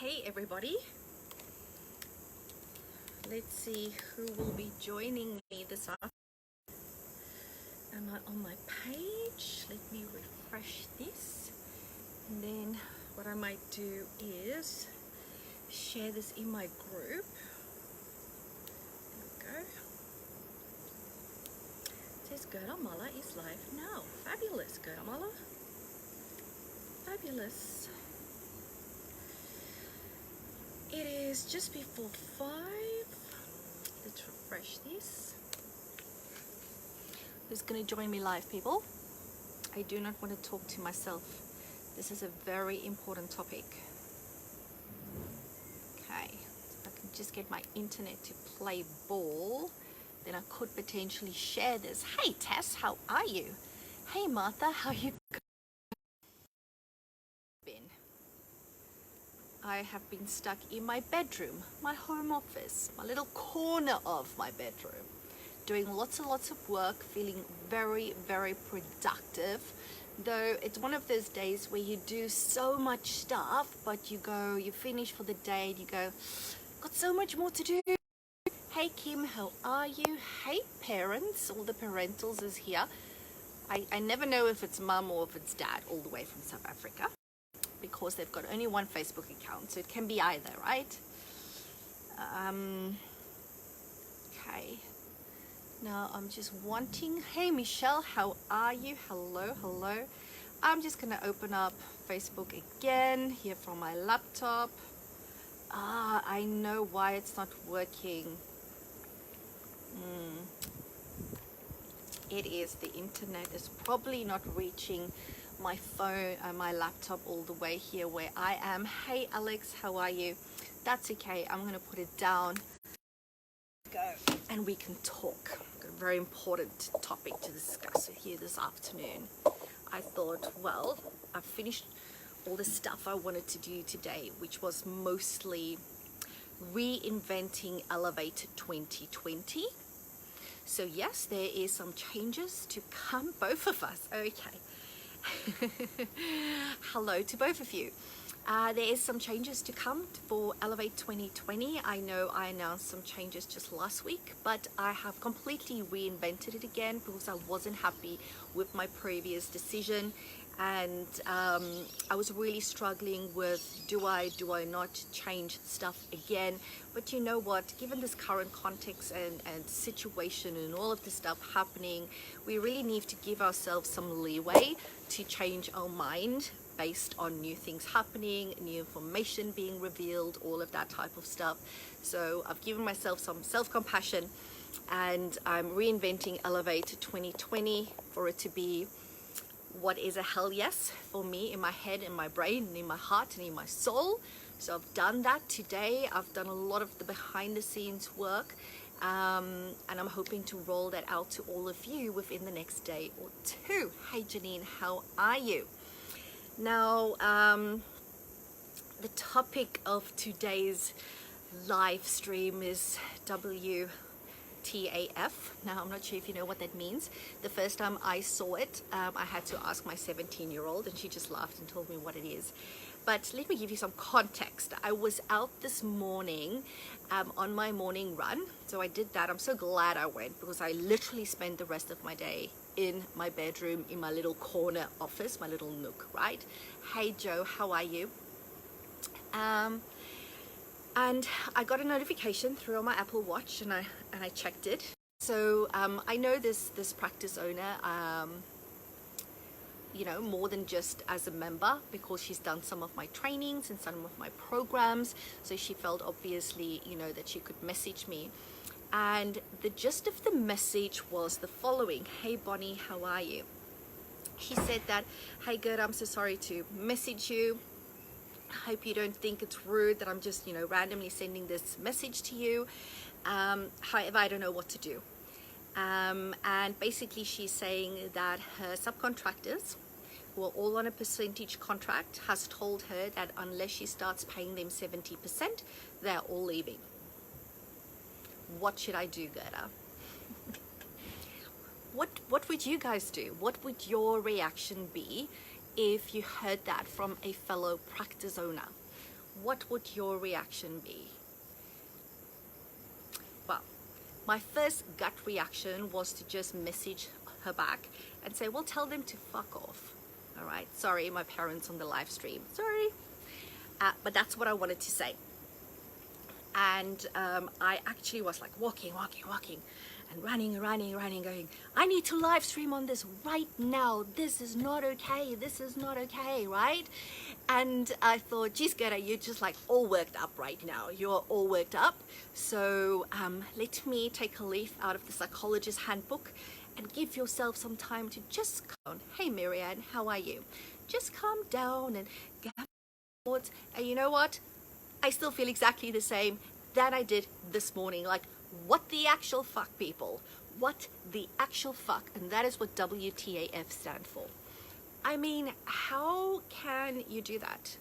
Hey everybody, let's see who will be joining me this afternoon. Am I on my page? Let me refresh this, and then what I might do is share this in my group. There we go. It says Guatemala is live now. Fabulous, Guatemala. Fabulous. It is just before 5. Let's refresh this. Who's going to join me live, people? I do not want to talk to myself. This is a very important topic. Okay, if I can just get my internet to play ball, then I could potentially share this. Hey Tess, how are you? Hey Martha, how you been? I have been stuck in my bedroom, my home office, my little corner of my bedroom, doing lots and lots of work, feeling very, very productive. Though it's one of those days where you do so much stuff, but you finish for the day and you go, got so much more to do. Hey Kim, how are you? Hey parents, all the parentals is here. I never know if it's mum or if it's dad, all the way from South Africa, because they've got only one Facebook account, so it can be either, right? Okay. Now I'm just wanting, hey Michelle, how are you? Hello, hello. I'm just gonna open up Facebook again here from my laptop. I know why it's not working. It is the internet is probably not reaching my phone and my laptop all the way here where I am. Hey Alex, how are you? That's okay, I'm gonna put it down. Go and we can talk. Got a very important topic to discuss here this afternoon. I thought, well, I've finished all the stuff I wanted to do today, which was mostly reinventing Elevate 2020. So yes, there is some changes to come, both of us, okay. Hello to both of you. There is some changes to come for Elevate 2020. I know I announced some changes just last week, but I have completely reinvented it again because I wasn't happy with my previous decision, and I was really struggling with do I not change stuff again. But you know what, given this current context and situation and all of this stuff happening, we really need to give ourselves some leeway to change our mind based on new things happening, new information being revealed, all of that type of stuff. So I've given myself some self-compassion, and I'm reinventing Elevate 2020 for it to be what is a hell yes for me, in my head, in my brain, and in my heart, and in my soul. So I've done that today. I've done a lot of the behind the scenes work, and I'm hoping to roll that out to all of you within the next day or two. Hey Janine, how are you? Now, the topic of today's live stream is WTAF. Now, I'm not sure if you know what that means. The first time I saw it, I had to ask my 17-year-old, and she just laughed and told me what it is. But let me give you some context. I was out this morning on my morning run. So I did that. I'm so glad I went, because I literally spent the rest of my day in my bedroom, in my little corner office, my little nook, right? Hey Joe, how are you? And I got a notification through on my Apple Watch, and I checked it. So I know this practice owner, you know, more than just as a member, because she's done some of my trainings and some of my programs. So she felt obviously, you know, that she could message me. And the gist of the message was the following. Hey Bonnie, how are you? She said that, hey good, I'm so sorry to message you. I hope you don't think it's rude that I'm just, you know, randomly sending this message to you. However, I don't know what to do. And basically she's saying that her subcontractors, who are all on a percentage contract, has told her that unless she starts paying them 70%, they're all leaving. What should I do, Gerda? What would you guys do? What would your reaction be if you heard that from a fellow practice owner? what would your reaction be? Well, my first gut reaction was to just message her back and say, well, tell them to fuck off. All right, sorry, my parents on the live stream, sorry. But that's what I wanted to say. And I actually was like walking and running, going, I need to live stream on this right now. This is not okay. This is not okay, right? And I thought, geez, Gerda, you're just like all worked up right now. You're all worked up. So let me take a leaf out of the Psychologist handbook and give yourself some time to just calm down. Hey, Marianne, how are you? Just calm down and get thoughts. And you know what? I still feel exactly the same that I did this morning. Like, what the actual fuck, people? What the actual fuck? And that is what WTAF stand for. I mean, how can you do that?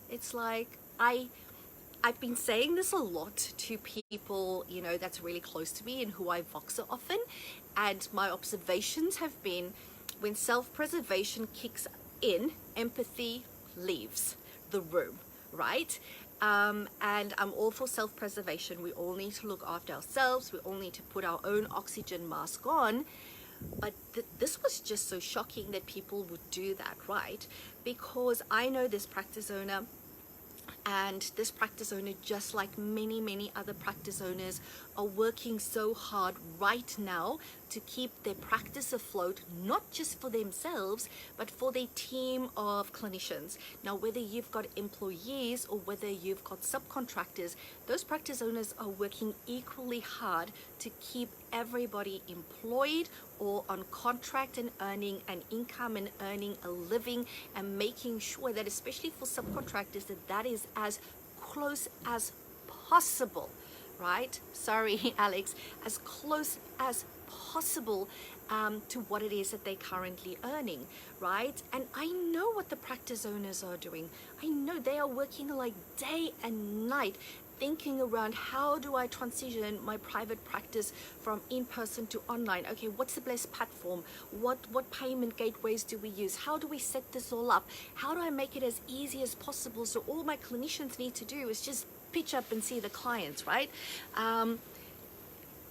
It's like, I've been saying this a lot to people, you know, that's really close to me and who I vox often. And my observations have been, when self-preservation kicks in, empathy leaves the room, right? And I'm all for self-preservation. We all need to look after ourselves. We all need to put our own oxygen mask on. But this was just so shocking that people would do that, right? Because I know this practice owner, and this practice owner, just like many other practice owners, are working so hard right now to keep their practice afloat, not just for themselves, but for their team of clinicians. Now, whether you've got employees or whether you've got subcontractors, those practice owners are working equally hard to keep everybody employed or on contract and earning an income and earning a living, and making sure that, especially for subcontractors, that is as close as possible, right? Sorry, Alex, as close as possible to what it is that they're currently earning, right? And I know what the practice owners are doing. I know they are working like day and night, thinking around, how do I transition my private practice from in-person to online? Okay, what's the best platform? What payment gateways do we use? How do we set this all up? How do I make it as easy as possible so all my clinicians need to do is just pitch up and see the clients, right?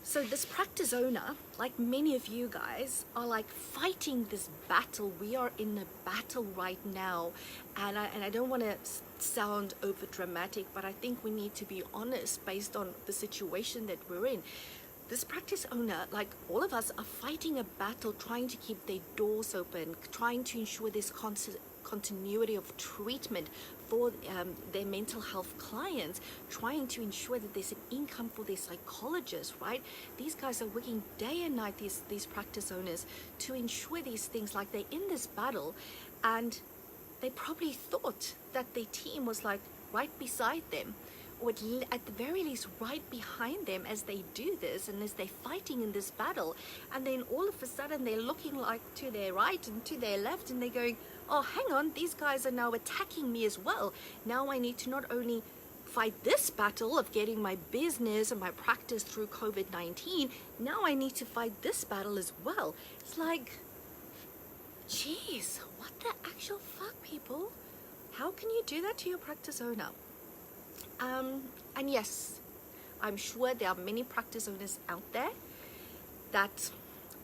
So this practice owner, like many of you guys, are like fighting this battle. We are in a battle right now, and I don't want to sound over dramatic, but I think we need to be honest based on the situation that we're in. This practice owner, like all of us, are fighting a battle, trying to keep their doors open, trying to ensure this continuity of treatment for their mental health clients, trying to ensure that there's an income for their psychologists, right? These guys are working day and night, these practice owners, to ensure these things. Like, they're in this battle, and they probably thought that their team was like right beside them, or at the very least right behind them as they do this and as they're fighting in this battle. And then all of a sudden they're looking like to their right and to their left, and they're going, oh, hang on, these guys are now attacking me as well. Now I need to not only fight this battle of getting my business and my practice through COVID-19, now I need to fight this battle as well. It's like, geez, what the actual fuck, people? How can you do that to your practice owner? And yes, I'm sure there are many practice owners out there that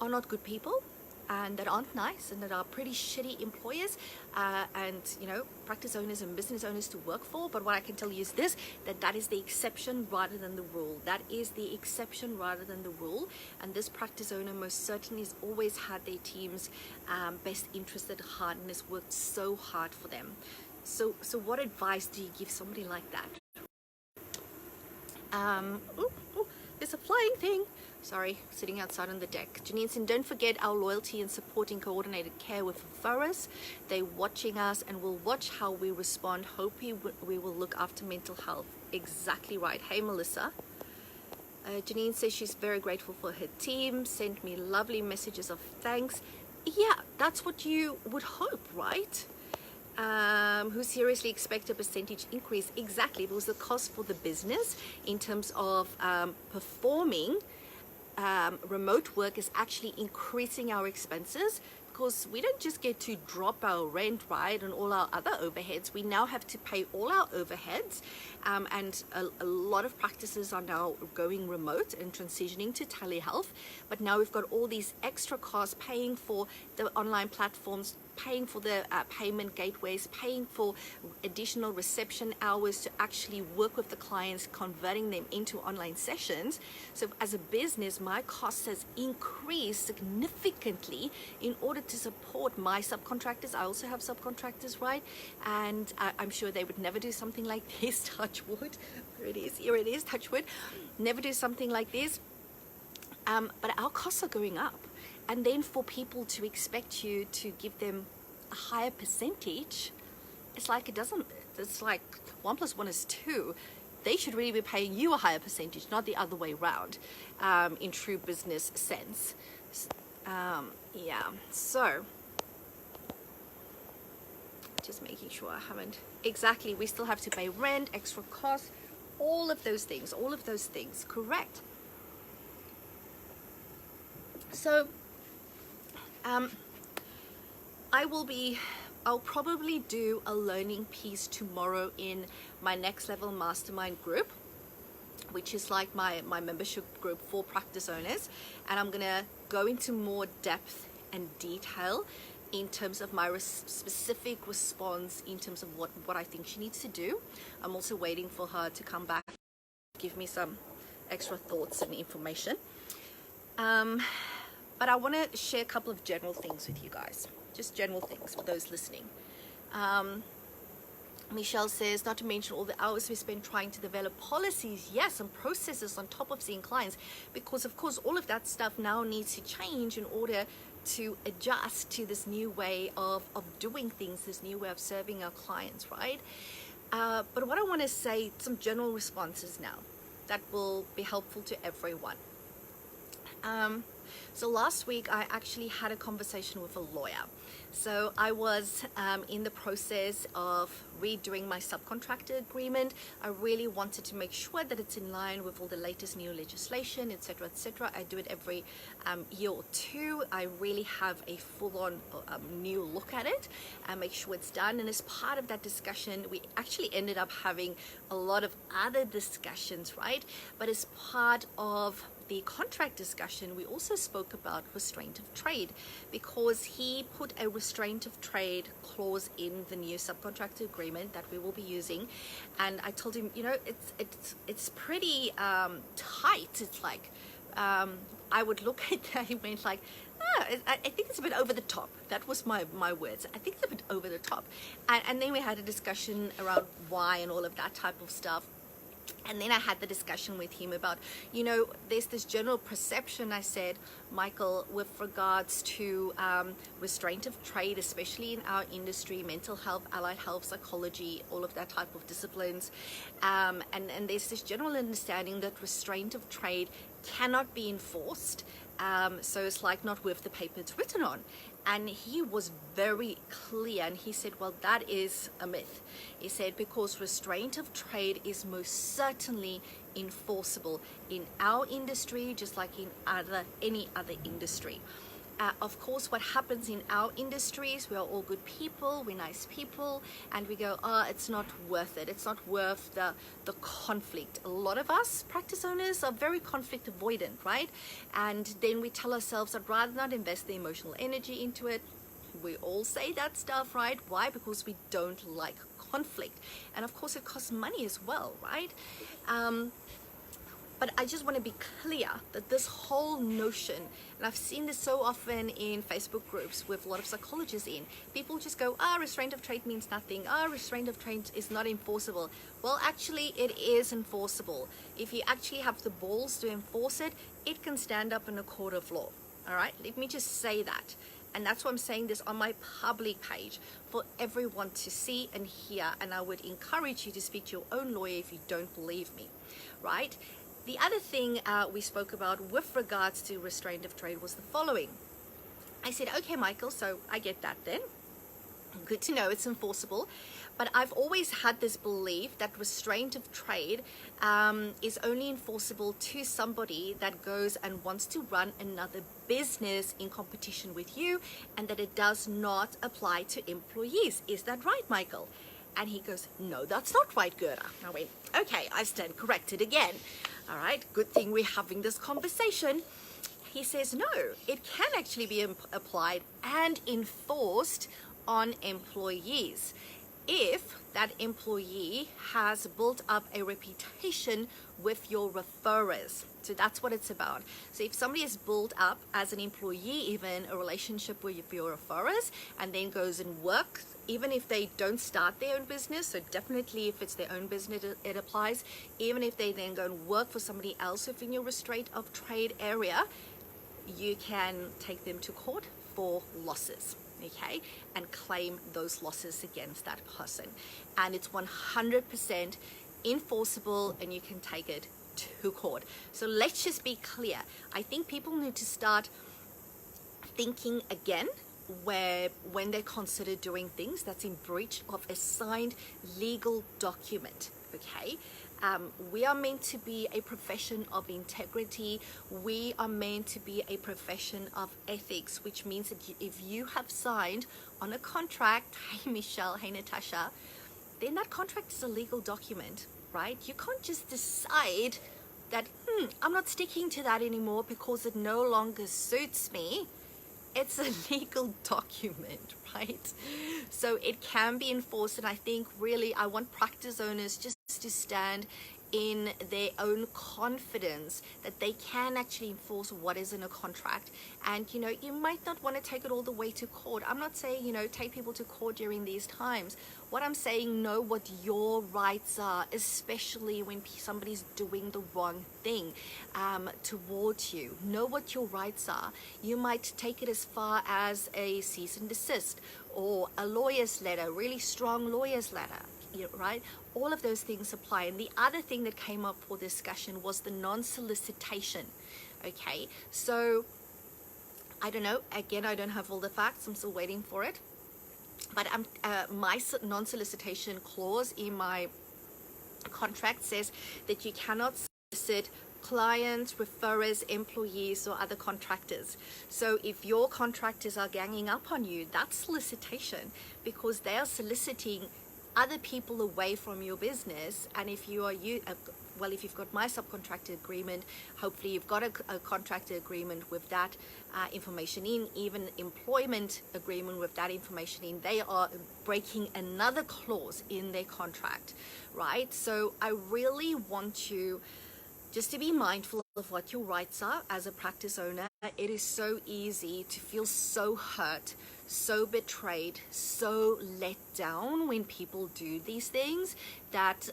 are not good people and that aren't nice and that are pretty shitty employers and, you know, practice owners and business owners to work for. But what I can tell you is this, that is the exception rather than the rule. That is the exception rather than the rule. And this practice owner most certainly has always had their team's best interest at heart and has worked so hard for them. So what advice do you give somebody like that? There's a flying thing. Sorry, sitting outside on the deck. Janine said, don't forget our loyalty and supporting coordinated care with referrers. They're watching us and will watch how we respond. Hope we will look after mental health. Exactly right. Hey, Melissa. Janine says she's very grateful for her team. Sent me lovely messages of thanks. Yeah, that's what you would hope, right? Who seriously expect a percentage increase. Exactly, because the cost for the business in terms of performing remote work is actually increasing our expenses, because we don't just get to drop our rent, right, and all our other overheads. We now have to pay all our overheads, and a lot of practices are now going remote and transitioning to telehealth. But now we've got all these extra costs, paying for the online platforms, paying for the payment gateways, paying for additional reception hours to actually work with the clients, converting them into online sessions. So as a business, my cost has increased significantly in order to support my subcontractors. I also have subcontractors, right? And I'm sure they would never do something like this, touch wood. Here it is, touch wood. Never do something like this. But our costs are going up. And then for people to expect you to give them a higher percentage, it's like it's like 1 + 1 is 2. They should really be paying you a higher percentage, not the other way around, in true business sense. Yeah, so just making sure I haven't, exactly, we still have to pay rent, extra costs, all of those things, correct. So I'll probably do a learning piece tomorrow in my Next Level Mastermind group, which is like my membership group for practice owners. And I'm gonna go into more depth and detail in terms of my specific response, in terms of what I think she needs to do. I'm also waiting for her to come back, give me some extra thoughts and information. But I want to share a couple of general things with you guys. Just general things for those listening. Michelle says, not to mention all the hours we spend trying to develop policies, yes, and processes on top of seeing clients, because of course all of that stuff now needs to change in order to adjust to this new way of doing things, this new way of serving our clients, right? But what I want to say, some general responses now that will be helpful to everyone. So last week I actually had a conversation with a lawyer. So I was in the process of redoing my subcontractor agreement. I really wanted to make sure that it's in line with all the latest new legislation, etc., etc. I do it every year or two. I really have a full-on new look at it and make sure it's done. And as part of that discussion, we actually ended up having a lot of other discussions, right? But as part of the contract discussion, we also spoke about restraint of trade, because he put a restraint of trade clause in the new subcontractor agreement that we will be using. And I told him, you know, it's pretty tight. It's like, I would look at that, he went like, I think it's a bit over the top. That was my words. I think it's a bit over the top. And then we had a discussion around why and all of that type of stuff. And then I had the discussion with him about, you know, there's this general perception, I said, Michael, with regards to restraint of trade, especially in our industry, mental health, allied health, psychology, all of that type of disciplines. And there's this general understanding that restraint of trade cannot be enforced. So it's like not with the paper it's written on. And he was very clear, and he said, well, that is a myth. He said, because restraint of trade is most certainly enforceable in our industry, just like in any other industry. Of course, what happens in our industries, we are all good people, we're nice people, and we go, it's not worth it. It's not worth the conflict. A lot of us practice owners are very conflict avoidant, right? And then we tell ourselves, I'd rather not invest the emotional energy into it. We all say that stuff, right? Why? Because we don't like conflict. And of course, it costs money as well, right? But I just want to be clear that this whole notion, and I've seen this so often in Facebook groups with a lot of psychologists in, people just go, restraint of trade means nothing. Restraint of trade is not enforceable. Well, actually, it is enforceable. If you actually have the balls to enforce it, it can stand up in a court of law. All right, let me just say that. And that's why I'm saying this on my public page for everyone to see and hear. And I would encourage you to speak to your own lawyer if you don't believe me, right? The other thing we spoke about with regards to restraint of trade was the following. I said, okay, Michael, so I get that then. Good to know it's enforceable. But I've always had this belief that restraint of trade is only enforceable to somebody that goes and wants to run another business in competition with you, and that it does not apply to employees. Is that right, Michael? And he goes, no, that's not right, Gerda. I went, okay, I stand corrected again. All right, good thing we're having this conversation. He says, no, it can actually be applied and enforced on employees if that employee has built up a reputation with your referrers. So that's what it's about. So if somebody has built up as an employee even a relationship with your referrers, and then goes and works, even if they don't start their own business, so definitely if it's their own business it applies, even if they then go and work for somebody else within your restraint of trade area, you can take them to court for losses, okay, and claim those losses against that person. And it's 100% enforceable, and you can take it to court. So let's just be clear. I think people need to start thinking again when they consider doing things that's in breach of a signed legal document, okay? We are meant to be a profession of integrity. We are meant to be a profession of ethics, which means that if you have signed on a contract, hey Michelle, hey Natasha, then that contract is a legal document, right? You can't just decide that, I'm not sticking to that anymore because it no longer suits me. It's a legal document, right? So it can be enforced, and I think really I want practice owners just to stand in their own confidence that they can actually enforce what is in a contract. And you know, you might not want to take it all the way to court. I'm not saying, you know, take people to court during these times. What I'm saying, know what your rights are, especially when somebody's doing the wrong thing towards you. Know what your rights are. You might take it as far as a cease and desist or a lawyer's letter, really strong lawyer's letter, right? All of those things apply. And the other thing that came up for discussion was the non-solicitation. Okay, so I don't know, again, I don't have all the facts, I'm still waiting for it, but my non-solicitation clause in my contract says that you cannot solicit clients, referrers, employees, or other contractors. So if your contractors are ganging up on you, that's solicitation, because they are soliciting other people away from your business. And if you are well, if you've got my subcontractor agreement, hopefully you've got a contractor agreement with that information in, even employment agreement with that information in, they are breaking another clause in their contract, right? So I really want you just to be mindful of what your rights are as a practice owner. It is so easy to feel so hurt, so betrayed, so let down when people do these things that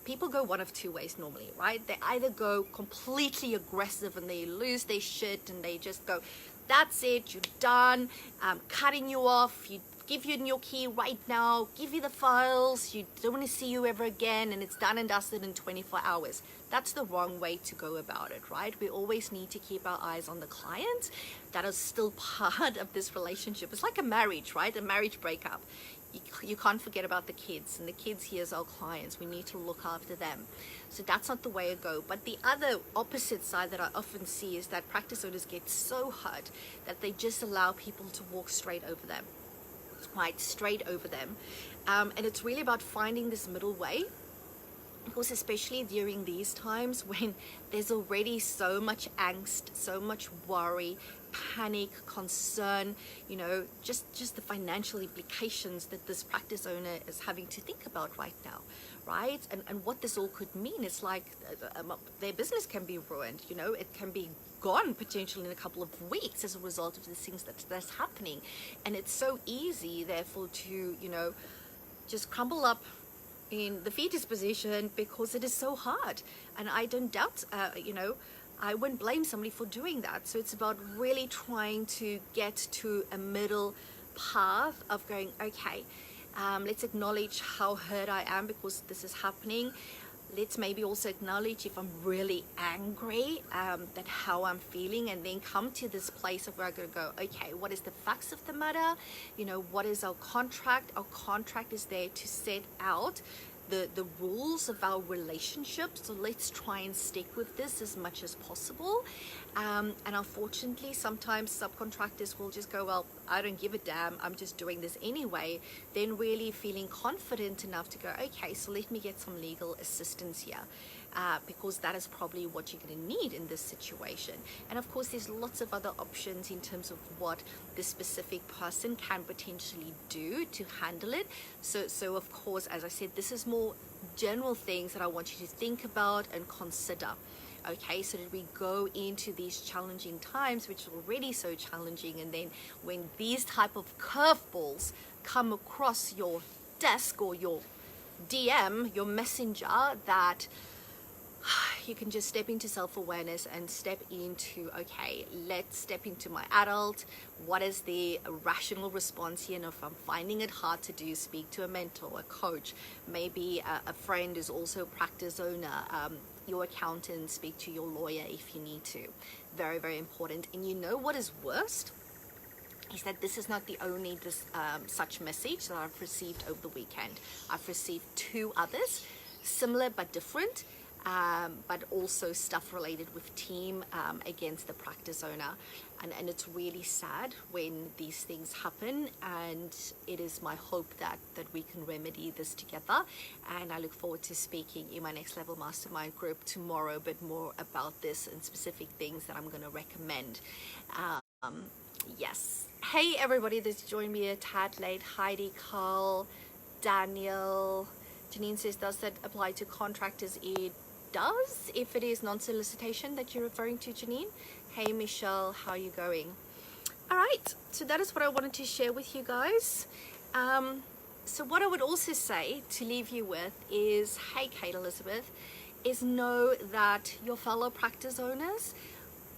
people go one of two ways normally, right? They either go completely aggressive and they lose their shit and they just go, that's it, you're done, I'm cutting you off, you give you your key right now, give you the files, you don't want to see you ever again, and it's done and dusted in 24 hours. That's the wrong way to go about it, right? We always need to keep our eyes on the client that is still part of this relationship. It's like a marriage, right? A marriage breakup. You can't forget about the kids, and the kids here is our clients. We need to look after them. So that's not the way to go. But the other opposite side that I often see is that practice owners get so hurt that they just allow people to walk straight over them, right? Straight over them. And it's really about finding this middle way, because especially during these times when there's already so much angst, so much worry, panic, concern, you know, just the financial implications that this practice owner is having to think about right now, right? And what this all could mean. It's like their business can be ruined, you know, it can be gone potentially in a couple of weeks as a result of the things that's happening. And it's so easy, therefore, to, you know, just crumble up in the fetus position because it is so hard. And I don't doubt, you know, I wouldn't blame somebody for doing that. So it's about really trying to get to a middle path of going, okay, let's acknowledge how hurt I am because this is happening. let's maybe also acknowledge if I'm really angry, that how I'm feeling, and then come to this place of where I'm going to go, okay, what is the facts of the matter? You know, what is our contract? Our contract is there to set out the rules of our relationship, so let's try and stick with this as much as possible. And unfortunately, sometimes subcontractors will just go, well, I don't give a damn, I'm just doing this anyway. Then really feeling confident enough to go, okay, so let me get some legal assistance here, because that is probably what you're going to need in this situation. And of course, there's lots of other options in terms of what the specific person can potentially do to handle it. So of course, as I said, this is more general things that I want you to think about and consider. Okay, so that we go into these challenging times, which are already so challenging, and then when these type of curveballs come across your desk or your DM, your messenger, that you can just step into self-awareness and step into, okay, let's step into my adult. What is the rational response here? And if I'm finding it hard to do, speak to a mentor, a coach, maybe a friend is also a practice owner, your accountant, speak to your lawyer if you need to. Very, very important. And you know what is worst? Is that this is not the only such message that I've received over the weekend. I've received 2 others, similar but different. But also stuff related with team against the practice owner, and it's really sad when these things happen, and it is my hope that we can remedy this together. And I look forward to speaking in my next level mastermind group tomorrow a bit more about this and specific things that I'm going to recommend. Yes, hey everybody that's joined me a tad late. Heidi, Carl, Daniel, Janine says, does that apply to contractors? It does, if it is non-solicitation that you're referring to, Janine. Hey Michelle, how are you going? All right, so that is what I wanted to share with you guys. So what I would also say to leave you with is, hey Kate Elizabeth, is know that your fellow practice owners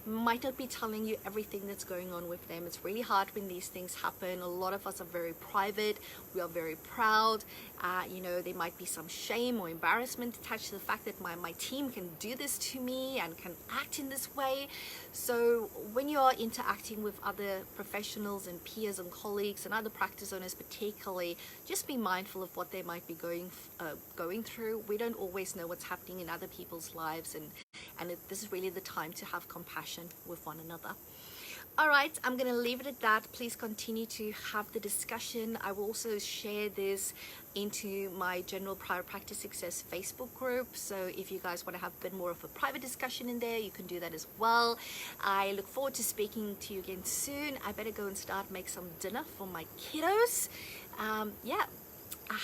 might not be telling you everything that's going on with them. It's really hard when these things happen. A lot of us are very private. We are very proud. You know, there might be some shame or embarrassment attached to the fact that my team can do this to me and can act in this way. So when you are interacting with other professionals and peers and colleagues and other practice owners particularly, just be mindful of what they might be going through. We don't always know what's happening in other people's lives, and this is really the time to have compassion with one another. All right, I'm going to leave it at that. Please continue to have the discussion. I will also share this into my General Private Practice Success Facebook group. So if you guys want to have a bit more of a private discussion in there, you can do that as well. I look forward to speaking to you again soon. I better go and make some dinner for my kiddos. Yeah.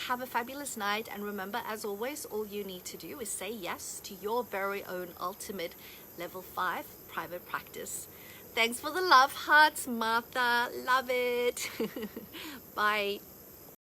Have a fabulous night, and remember, as always, all you need to do is say yes to your very own ultimate level 5 private practice. Thanks for the love hearts, Martha. Love it. Bye.